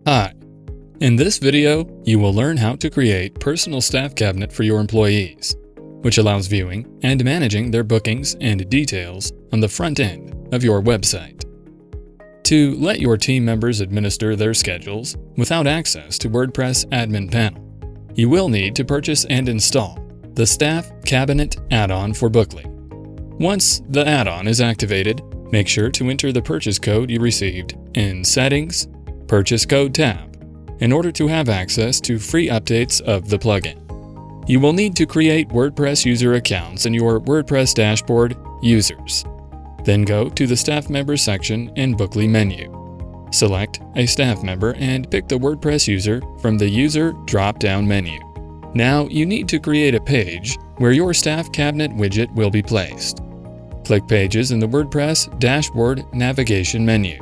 Hi. In this video, you will learn how to create personal staff cabinet for your employees, which allows viewing and managing their bookings and details on the front end of your website. To let your team members administer their schedules without access to WordPress admin panel, you will need to purchase and install the Staff Cabinet add-on for Bookly. Once the add-on is activated, make sure to enter the purchase code you received in Settings, Purchase Code tab in order to have access to free updates of the plugin. You will need to create WordPress user accounts in your WordPress dashboard, Users. Then go to the Staff Members section in Bookly menu. Select a staff member and pick the WordPress user from the User drop-down menu. Now you need to create a page where your Staff Cabinet widget will be placed. Click Pages in the WordPress dashboard navigation menu.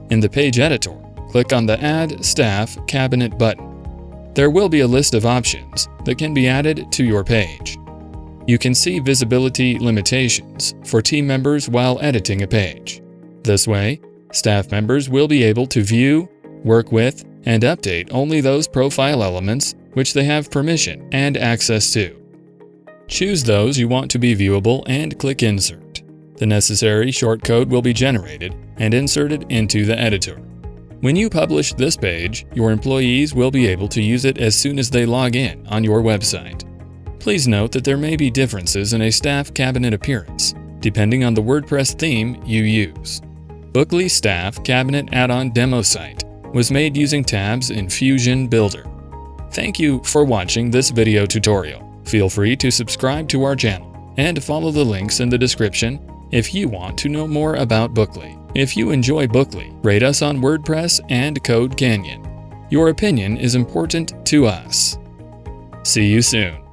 In the page editor, click on the Add Staff Cabinet button. There will be a list of options that can be added to your page. You can see visibility limitations for team members while editing a page. This way, staff members will be able to view, work with, and update only those profile elements which they have permission and access to. Choose those you want to be viewable and click Insert. The necessary shortcode will be generated and inserted into the editor. When you publish this page, your employees will be able to use it as soon as they log in on your website. Please note that there may be differences in a staff cabinet appearance, depending on the WordPress theme you use. Bookly Staff Cabinet Add-on Demo Site was made using tabs in Fusion Builder. Thank you for watching this video tutorial. Feel free to subscribe to our channel and follow the links in the description if you want to know more about Bookly. If you enjoy Bookly, rate us on WordPress and Code Canyon. Your opinion is important to us. See you soon.